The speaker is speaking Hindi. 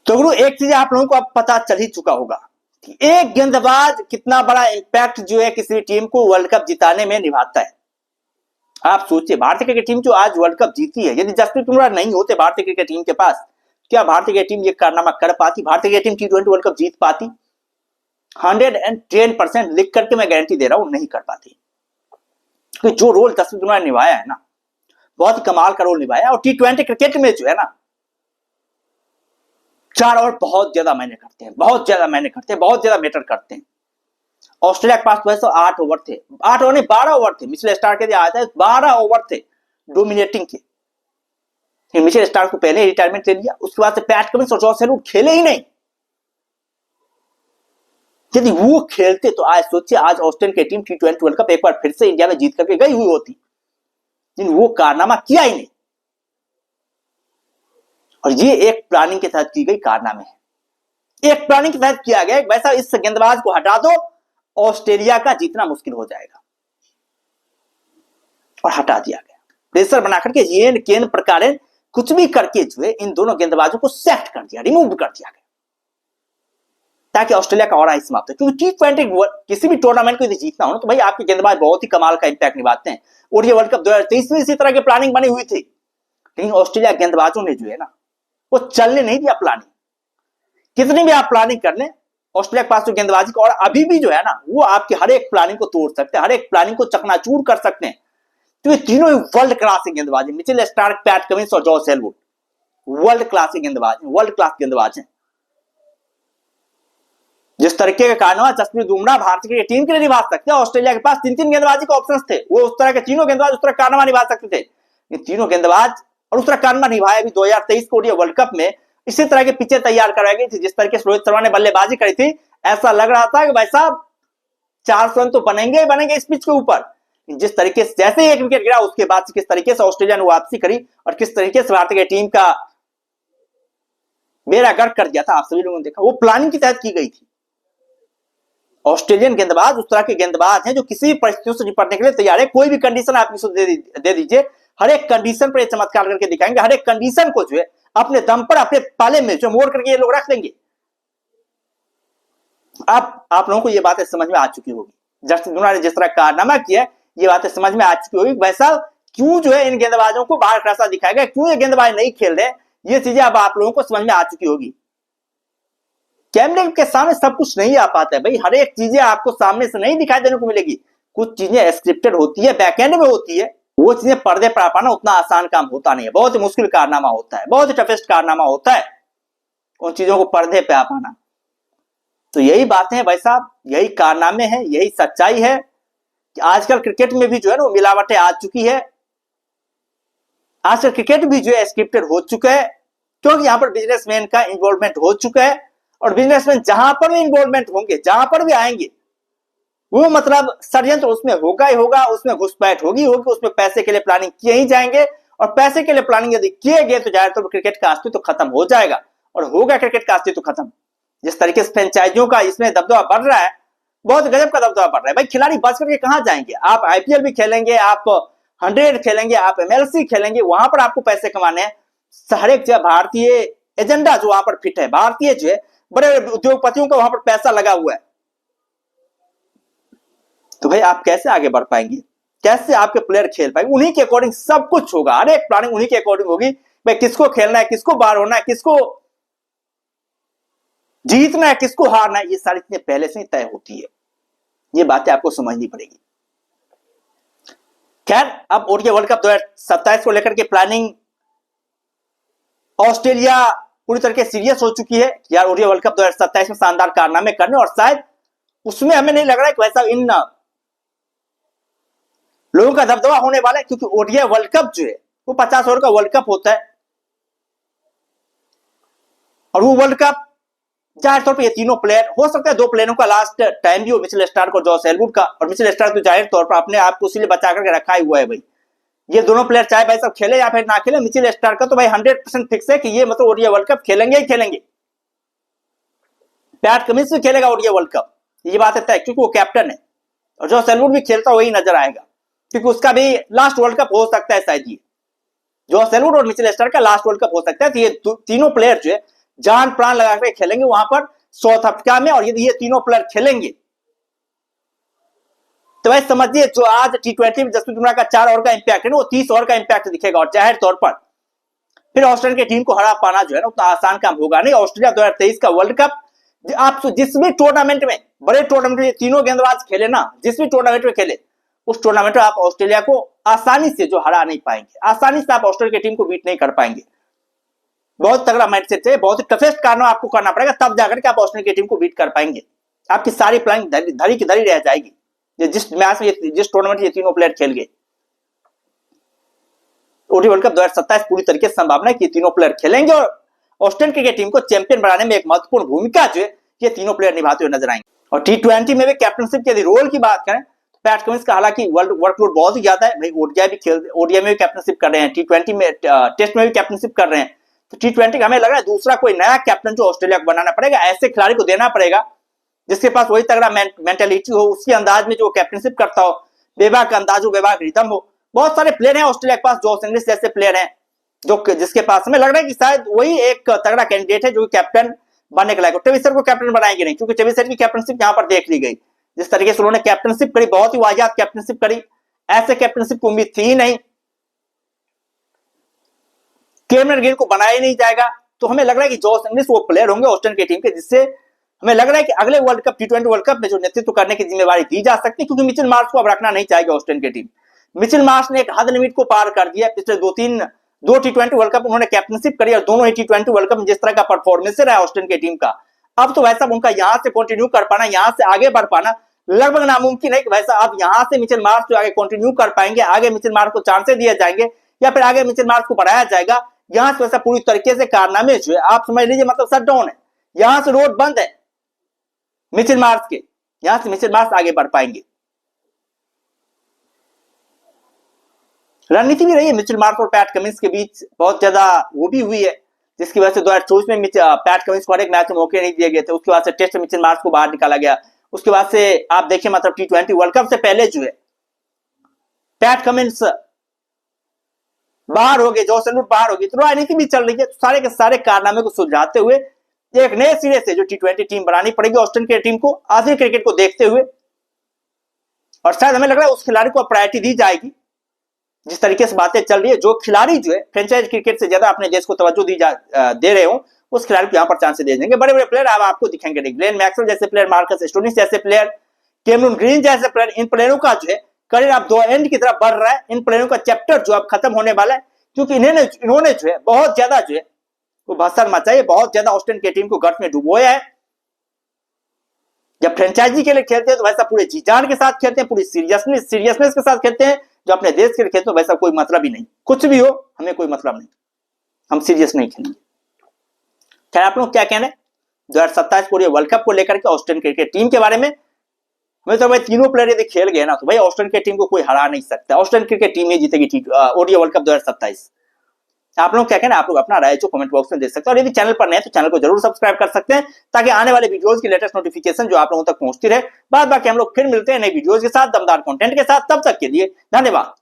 तो गुरु एक चीज आप लोगों को अब पता चल ही चुका होगा कि एक गेंदबाज कितना बड़ा इंपैक्ट जो है किसी टीम को वर्ल्ड कप जिताने में निभाता है। आप सोचिए, भारतीय क्रिकेट टीम जो आज वर्ल्ड कप जीती है, यदि जसप्रीत बुमराह नहीं होते भारतीय क्रिकेट टीम के पास, क्या भारतीय क्रिकेट टीम ये कारनामा कर पाती? भारतीय cricket team T20 world cup जीत पाती? 110% लिख करके मैं गारंटी दे रहा हूं नहीं कर पाती। तो जो रोल जसप्रीत बुमराह ने निभाया है ना, बहुत ही कमाल का रोल निभाया। और T20 क्रिकेट में जो है ना, 4 ओवर बहुत ज्यादा मायने करते हैं, बहुत ज्यादा मायने करते हैं, बहुत ज्यादा मैटर करते हैं। ऑस्ट्रेलिया के पास वैसे 8 ओवर थे, 8 ओवर नहीं 12 ओवर थे। मिचेल स्टार्क के आया था 12 ओवर थे डोमिनेटिंग के। मिचेल स्टार्क को पहले रिटायरमेंट ले लिया, उसके बाद से पैट कमिंस और जॉस हेजलवुड खेले ही नहीं। यदि वो खेलते तो आज सोचिए, आज ऑस्ट्रेलिया की टीम T20 वर्ल्ड कप एक बार फिर से इंडिया में जीत करके गई हुई होती, लेकिन वो कारनामा किया ही नहीं। और ये एक प्लानिंग के तहत की गई कारनामे है, एक प्लानिंग के तहत किया गया। वैसा इस गेंदबाज को हटा दो, ऑस्ट्रेलिया का जीतना मुश्किल हो जाएगा, और हटा दिया गया। प्रेशर बनाकर के येन केन प्रकार कुछ भी करके जो है इन दोनों गेंदबाजों को सेट कर दिया, रिमूव कर दिया गया, ताकि ऑस्ट्रेलिया का और समाप्त हो। क्योंकि T20 किसी भी टूर्नामेंट को यदि जीतना हो ना, तो भाई आपके गेंदबाज बहुत ही कमाल का इंपैक्ट निभाते हैं। और ये वर्ल्ड कप 2023 में इसी तरह की प्लानिंग बनी हुई थी, लेकिन ऑस्ट्रेलिया गेंदबाजों ने जो है ना, वो चलने नहीं दिया प्लानिंग। कितनी भी आप प्लानिंग कर लें, ऑस्ट्रेलिया के पास जो गेंदबाजी का और अभी भी जो है ना, वो आपकी हर एक प्लानिंग को तोड़ सकते हैं, हर एक प्लानिंग को चकनाचूर कर सकते हैं। तो ये तीनों ही वर्ल्ड क्लास के गेंदबाज हैं, मिचेल स्टार्क, पैट कमिंस और जॉस हेजलवुड वर्ल्ड क्लास के गेंदबाज हैं, वर्ल्ड क्लास गेंदबाज हैं। जिस तरीके का कारनामा जसप्रीत बुमराह भारतीय क्रिकेट टीम के लिए निभा सकते हैं, ऑस्ट्रेलिया के पास 3-3 गेंदबाजी के ऑप्शंस थे, वो उस तरह के तीनों गेंदबाज उस तरह कारनामा निभा सकते थे। ये तीनों गेंदबाज और उस तरह कारनामा निभाया भी 2023 को वर्ल्ड कप में। इसी तरह के पिचें तैयार करवाई गई थी, जिस तरीके से रोहित शर्मा ने बल्लेबाजी करी थी, ऐसा लग रहा था कि भाई साहब 400 रन तो बनेंगे ही बनेंगे इस पिच के ऊपर। जिस तरीके से जैसे ही एक विकेट गिरा, उसके बाद किस तरीके से ऑस्ट्रेलिया ने वापसी करी और किस तरीके से भारतीय टीम का बेड़ा गर्क कर दिया था, आप सभी लोगों ने देखा। वो प्लानिंग के तहत की गई थी। ऑस्ट्रेलियन गेंदबाज उस तरह के गेंदबाज हैं जो किसी भी परिस्थितियों से निपटने के लिए तैयार है। कोई भी कंडीशन आप इसको दे दीजिए, हर एक कंडीशन पर चमत्कार करके दिखाएंगे, हर एक कंडीशन को जो है अपने दम पर अपने पाले में जो मोड़ करके ये लोग रख देंगे। आप लोगों को ये बातें समझ में आ चुकी होगी, जसप्रीत बुमराह ने जिस तरह कारनामा किया है, ये बातें समझ में आ चुकी होगी। वैसा क्यों जो है इन गेंदबाजों को बाहर खड़ा दिखाया गया, क्यों ये गेंदबाज नहीं खेल रहे, ये चीजें अब आप लोगों को समझ में आ चुकी होगी। कैमरे के सामने सब कुछ नहीं आ पाता है भाई, हर एक चीजें आपको सामने से नहीं दिखाई देने को मिलेगी। कुछ चीजें स्क्रिप्टेड होती है, बैकएंड में होती है, वो चीजें पर्दे पर आ पाना उतना आसान काम होता नहीं है, बहुत ही मुश्किल कारनामा होता है, बहुत ही टफेस्ट कारनामा होता है उन चीजों को पर्दे पे आ पाना। तो यही बातें हैं भाई साहब, यही कारनामे हैं, यही सच्चाई है कि आजकल क्रिकेट में भी जो है ना मिलावटें आ चुकी है। आजकल क्रिकेट भी जो है स्क्रिप्टेड हो चुका है, क्योंकि यहां पर बिजनेसमैन का इन्वॉल्वमेंट हो चुका है। और बिजनेसमैन जहां पर भी इन्वॉल्वमेंट होंगे, जहां पर भी आएंगे, वो मतलब षड्यंत्र उसमें होगा ही होगा, उसमें घुसपैठ होगी, उसमें पैसे के लिए प्लानिंग किए ही जाएंगे। और पैसे के लिए प्लानिंग यदि किए गए तो जाहिर तौर पर क्रिकेट का अस्तित्व खत्म हो जाएगा, और होगा क्रिकेट का अस्तित्व खत्म। जिस तरीके से फ्रेंचाइजियों का इसमें दबदबा बढ़ रहा है, बहुत गजब का दबदबा बढ़ रहा है भाई। खिलाड़ी बच करके कहां जाएंगे? आप IPL भी खेलेंगे, आप 100 खेलेंगे, आप MLC खेलेंगे, वहां पर आपको पैसे कमाने हैं। हर एक जगह भारतीय एजेंडा जो वहां पर फिट है, भारतीय जो है बड़े उद्योगपतियों का वहां पर पैसा लगा हुआ है। तो भाई आप कैसे आगे बढ़ पाएंगे, कैसे आपके प्लेयर खेल पाएंगे? उन्हीं के अकॉर्डिंग सब कुछ होगा, हर एक प्लानिंग उन्हीं के अकॉर्डिंग होगी। भाई किसको खेलना है, किसको बाहर होना है, किसको जीतना है, किसको हारना है, ये सारी चीजें पहले से ही तय होती है। ये बातें आपको समझनी पड़ेगी। खैर, अब ODI वर्ल्ड कप 2027 को लेकर के प्लानिंग ऑस्ट्रेलिया पूरी तरीके से सीरियस हो चुकी है यार, ODI वर्ल्ड कप 2027 में शानदार कारनामे करने। और शायद उसमें हमें नहीं लग रहा है कि वैसा इन लोगों का दबदबा होने वाला है, क्योंकि ODI वर्ल्ड कप जो है वो 50 ओवर का वर्ल्ड कप होता है। और वो वर्ल्ड कप जाहिर तौर पर ये तीनों प्लेयर, हो सकता है 2 प्लेयरों का लास्ट टाइम भी हो, मिचेल स्टार्क और जॉस हेजलवुड का। और मिचेल स्टार्क तो जाहिर तौर पर अपने आप को इसीलिए बचा करके रखा हुआ है भाई। ये दोनों प्लेयर चाहे भाई सब खेले या फिर ना खेले, मिचेल स्टार्क का तो भाई 100% फिक्स है कि ये मतलब ODI वर्ल्ड कप खेलेंगे ही खेलेंगे। पैट कमिंस भी खेलेगा ODI वर्ल्ड कप, ये बात है तय, क्योंकि वो कैप्टन है। और जॉस हेजलवुड भी खेलता वही नजर आएगा, क्योंकि उसका भी लास्ट वर्ल्ड कप हो सकता है शायद। ये जॉस हेजलवुड और मिचेल स्टार्क का लास्ट वर्ल्ड कप हो सकता है। तो ये तीनों प्लेयर जो है जान प्राण लगा के खेलेंगे वहां पर साउथ अफ्रीका में। और यदि ये तीनों प्लेयर खेलेंगे तो भाई समझिए जो आज T20 में जसप्रीत बुमराह का 4 ओवर का इंपैक्ट है ना, वो 30 ओवर का इंपैक्ट दिखेगा। और जाहिर तौर पर फिर ऑस्ट्रेलिया की टीम को हरा पाना जो है ना उतना आसान काम होगा नहीं। ऑस्ट्रेलिया 2023 का वर्ल्ड कप, आप जिस भी टूर्नामेंट में, बड़े टूर्नामेंट में तीनों गेंदबाज खेले ना, जिस भी टूर्नामेंट में खेले, उस टूर्नामेंट में आप ऑस्ट्रेलिया को आसानी से जो हरा नहीं पाएंगे, आसानी से आप ऑस्ट्रेलिया की टीम को बीट नहीं कर पाएंगे। बहुत तगड़ा माइंडसेट है, बहुत ही टफेस्ट कारनामा आपको करना पड़ेगा, तब जाकर के आप ऑस्ट्रेलिया की टीम को बीट कर पाएंगे। आपकी सारी प्लानिंग धरी की धरी रह जाएगी। जिस मैच में, जिस टूर्नामेंट ये तीनों प्लेयर खेल गए, ओडी वर्ल्ड कप 2027 पूरी तरीके से संभावना है कि तीनों प्लेयर खेलेंगे और ऑस्ट्रेलियन क्रिकेट टीम को चैंपियन बनाने में एक महत्वपूर्ण भूमिका जो है ये तीनों प्लेयर निभाते हुए नजर आएंगे। और T20 में भी कैप्टनशिप के यदि रोल की बात करें तो पैट कमिंस का हालांकि वर्कलोड बहुत ही ज्यादा है भाई। ओडीआई में भी कैप्टनशिप कर रहे हैं, T20 में, टेस्ट में भी कैप्टनशिप कर रहे हैं। तो T20 का हमें लग रहा है दूसरा कोई नया कैप्टन जो ऑस्ट्रेलिया को बनाना पड़ेगा, ऐसे खिलाड़ी को देना पड़ेगा जिसके पास वही तगड़ा मेंटेलिटी हो, उसके अंदाज में जो कैप्टनशिप करता हो, बेबाक अंदाज हो, बेबाक रिदम हो। बहुत सारे प्लेयर हैं ऑस्ट्रेलिया के पास, जॉस इंग्लिश जैसे प्लेयर हैं जो जिसके पास हमें लग रहा है कि शायद वही एक तगड़ा कैंडिडेट है जो कैप्टन बनने के लायक। टेविस हेड को कैप्टन बनाएंगे नहीं, क्योंकि टेविस हेड की कैप्टनशिप यहां पर देख ली गई, जिस तरीके से उन्होंने कैप्टनशिप करी, बहुत ही वाहियात कैप्टनशिप करी, ऐसे कैप्टनशिप की उम्मीद थी ही नहीं। कैमरन ग्रीन को बनाया ही नहीं जाएगा। तो हमें लग रहा है कि जॉस इंग्लिश वो प्लेयर होंगे ऑस्ट्रेलियन की टीम के, जिससे हमें लग रहा है कि अगले world cup T20 world cup में जो नेतृत्व करने की जिम्मेवारी दी जा सकती है, क्योंकि मिचेल मार्श को अब रखना नहीं चाहेगी ऑस्ट्रेलियन की टीम। मिचेल मार्श ने एक हद लिमिट को पार कर दिया। पिछले दो T20 वर्ल्ड कप उन्होंने कैप्टनशिप करी और दोनों ही T20 वर्ल्ड कप में जिस तरह का परफॉर्मेंस रहा ऑस्ट्रेलियन की टीम का, अब तो वैसा उनका यहां से कंटिन्यू कर पाना, यहां से आगे बढ़ पाना लगभग नामुमकिन है कि वैसा अब यहां से मिचेल मार्श जो आगे कंटिन्यू कर पाएंगे, आगे मिचेल मार्श को चांसेस दिए जाएंगे या फिर आगे मिचेल मार्श को बढ़ाया जाएगा, यहां से वैसा पूरी तरीके से कारनामे जो है आप समझ लीजिए, मतलब शट डाउन है, यहां से रोड बंद है मिचेल मार्श के, यहां से मिचेल मार्श आगे बढ़ पाएंगे। रणनीति भी रही है मिचेल मार्श और पैट कमिंस के बीच बहुत ज्यादा वो भी हुई है, जिसकी वजह से 2024 में पैट कमिंस को हर एक मैच में मौके नहीं दिए गए थे। उसके बाद से टेस्ट में मिचेल मार्श को बाहर निकाला गया। उसके बाद से आप देखिए मतलब T20 वर्ल्ड कप से पहले जो है पैट कमिंस बाहर हो गए, जॉस इंग्लिश बाहर हो गई, तो राजनीति भी चल रही है। सारे के सारे कारनामे को सुलझाते हुए एक नए सिरे से जो T20 टीम बनानी पड़ेगी ऑस्ट्रेलियन की टीम को, आसिया क्रिकेट को देखते हुए। और शायद हमें लग रहा है उस खिलाड़ी को प्रायोरिटी दी जाएगी, जिस तरीके से बातें चल रही है। जो खिलाड़ी जो है फ्रेंचाइज क्रिकेट से ज्यादा अपने देश को तवज्जो दे रहे हो, उस खिलाड़ी को यहां पर चांसेस दे देंगे। बड़े बड़े प्लेयर अब आपको दिखेंगे, ग्लेन मैक्सवेल जैसे प्लेयर, मार्कस स्टोनिस जैसे प्लेयर, कैमरून ग्रीन जैसे प्लेयर, इन प्लेयरों का जो है करियर अब दो एंड की तरफ बढ़ रहा है। इन प्लेयरों का चैप्टर जो अब खत्म होने वाला है, क्योंकि इन्होंने जो है बहुत ज्यादा जो है वो भसर मचाई, बहुत ज्यादा ऑस्ट्रेलियन की टीम को गर्त में डुबोया है। जब फ्रेंचाइजी के लिए खेलते हैं तो वैसा पूरे जी जान के साथ खेलते हैं, पूरी सीरियसनेस के साथ खेलते हैं। जो अपने देश के लिए खेलते हैं वैसा कोई मतलब ही नहीं, कुछ भी हो हमें कोई मतलब नहीं, हम सीरियस नहीं खेलेंगे। खैर आप लोग क्या कहना है 2027 पूरे वर्ल्ड कप को लेकर के ऑस्ट्रेलियन क्रिकेट टीम के बारे में? हमें तो भाई तीनों प्लेयर यदि खेल गए ना तो भाई ऑस्ट्रेलियन क्रिकेट टीम को कोई हरा नहीं सकता, ऑस्ट्रेलियन क्रिकेट टीम ही जीतेगी ओडीआई वर्ल्ड कप 2027। आप लोग क्या कहना है? आप लोग अपना राय जो कमेंट बॉक्स में दे सकते हैं। और यदि चैनल पर नए तो चैनल को जरूर सब्सक्राइब कर सकते हैं, ताकि आने वाले वीडियोस की लेटेस्ट नोटिफिकेशन जो आप लोगों तक पहुंचती रहे। बाद बाकी हम लोग फिर मिलते हैं नए वीडियोस के साथ, दमदार कंटेंट के साथ। तब तक के लिए धन्यवाद।